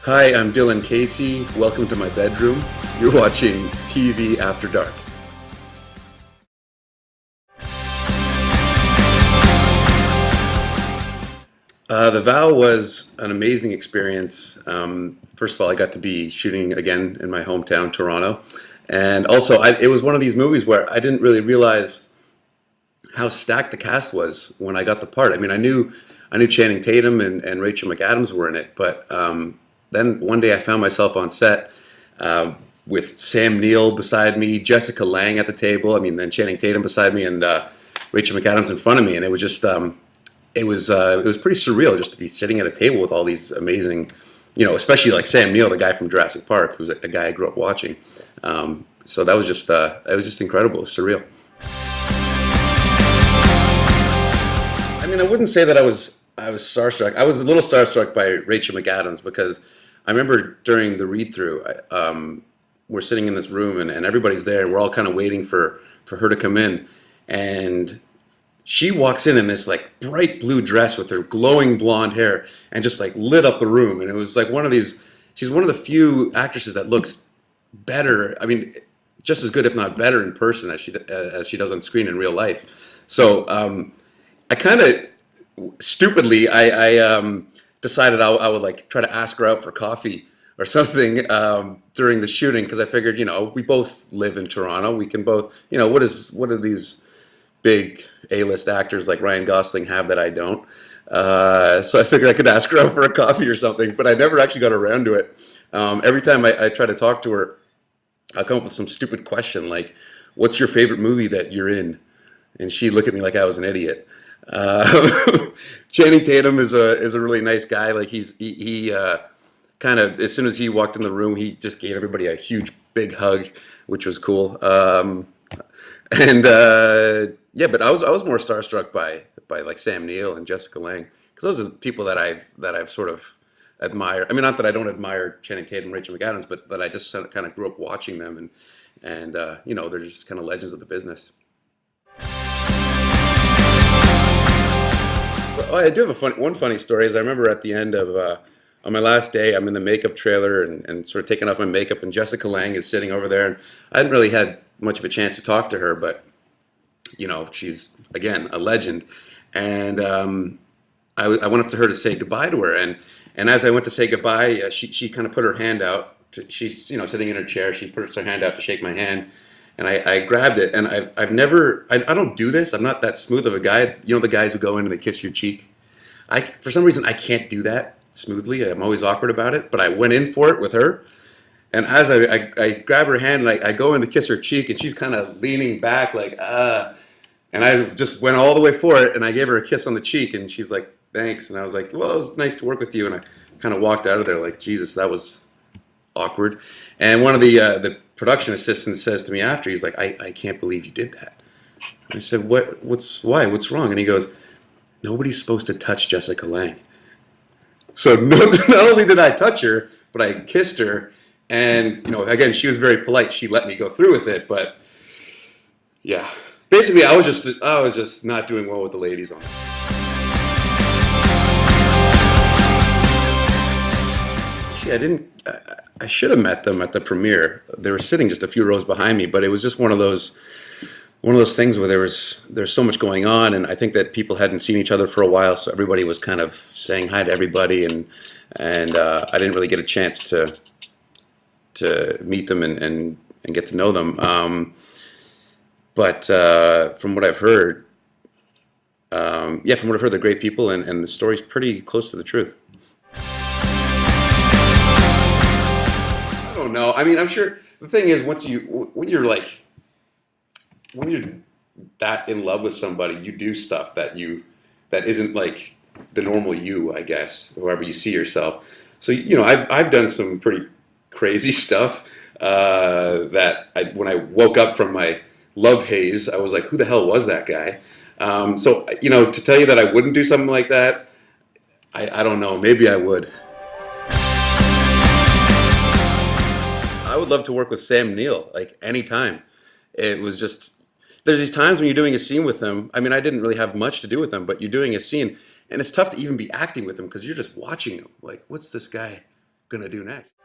Hi, I'm Dillon Casey. Welcome to my bedroom. You're watching TV After Dark. The Vow was an amazing experience. First of all, I got to be shooting again in my hometown, Toronto. And also, it was one of these movies where I didn't really realize how stacked the cast was when I got the part. I mean, I knew Channing Tatum and Rachel McAdams were in it, but then one day I found myself on set with Sam Neill beside me, Jessica Lange at the table. I mean, then Channing Tatum beside me, and Rachel McAdams in front of me, and it was just it was pretty surreal just to be sitting at a table with all these amazing, especially like Sam Neill, the guy from Jurassic Park, who's a guy I grew up watching. So that was just incredible, it was surreal. I mean, I wouldn't say that I was starstruck. I was a little starstruck by Rachel McAdams because I remember during the read-through, we're sitting in this room and everybody's there and we're all kind of waiting for her to come in, and she walks in this like bright blue dress with her glowing blonde hair and just like lit up the room, and it was like she's one of the few actresses that looks better. I mean, just as good, if not better, in person as she does on screen in real life. So I kind of stupidly, I decided I would like try to ask her out for coffee or something during the shooting, because I figured, we both live in Toronto. We can both, what do these big A-list actors like Ryan Gosling have that I don't? So I figured I could ask her out for a coffee or something, but I never actually got around to it. Every time I try to talk to her, I'll come up with some stupid question like, "What's your favorite movie that you're in?" And she'd look at me like I was an idiot. Channing Tatum is a really nice guy. Like he kind of, as soon as he walked in the room, he just gave everybody a huge big hug, which was cool. And yeah, but I was more starstruck by like Sam Neill and Jessica Lange, because those are the people that I've sort of admired. I mean, not that I don't admire Channing Tatum and Rachel McAdams, but I just kind of grew up watching them, and they're just kind of legends of the business. Well, I do have one funny story. Is I remember at the end of on my last day, I'm in the makeup trailer and sort of taking off my makeup, and Jessica Lange is sitting over there, and I hadn't really had much of a chance to talk to her, but she's again a legend, and I went up to her to say goodbye to her, and as I went to say goodbye, she kind of put her hand out. She's sitting in her chair. She puts her hand out to shake my hand. And I grabbed it, and I've never, I don't do this. I'm not that smooth of a guy. The guys who go in and they kiss your cheek. For some reason, I can't do that smoothly. I'm always awkward about it, but I went in for it with her. And as I grab her hand and I go in to kiss her cheek, and she's kind of leaning back like, and I just went all the way for it, and I gave her a kiss on the cheek, and she's like, thanks. And I was like, well, it was nice to work with you. And I kind of walked out of there like, Jesus, that was awkward. And one of the production assistant says to me after, he's like, I can't believe you did that. I said, why? What's wrong? And he goes, nobody's supposed to touch Jessica Lange. So not only did I touch her, but I kissed her. And, again, she was very polite. She let me go through with it. But, yeah. Basically, I was just not doing well with the ladies on it. Actually, I should have met them at the premiere. They were sitting just a few rows behind me, but it was just one of those things where there's so much going on, and I think that people hadn't seen each other for a while, so everybody was kind of saying hi to everybody, and I didn't really get a chance to meet them and get to know them. But from what I've heard, they're great people, and the story's pretty close to the truth. No, I mean, I'm sure the thing is, when you're that in love with somebody, you do stuff that isn't like the normal you, I guess, however you see yourself. So I've done some pretty crazy stuff that when I woke up from my love haze, I was like, who the hell was that guy? So to tell you that I wouldn't do something like that, I don't know. Maybe I would. I would love to work with Sam Neill, like anytime. It was just, there's these times when you're doing a scene with him. I mean, I didn't really have much to do with him, but you're doing a scene, and it's tough to even be acting with him because you're just watching him. Like, what's this guy gonna do next?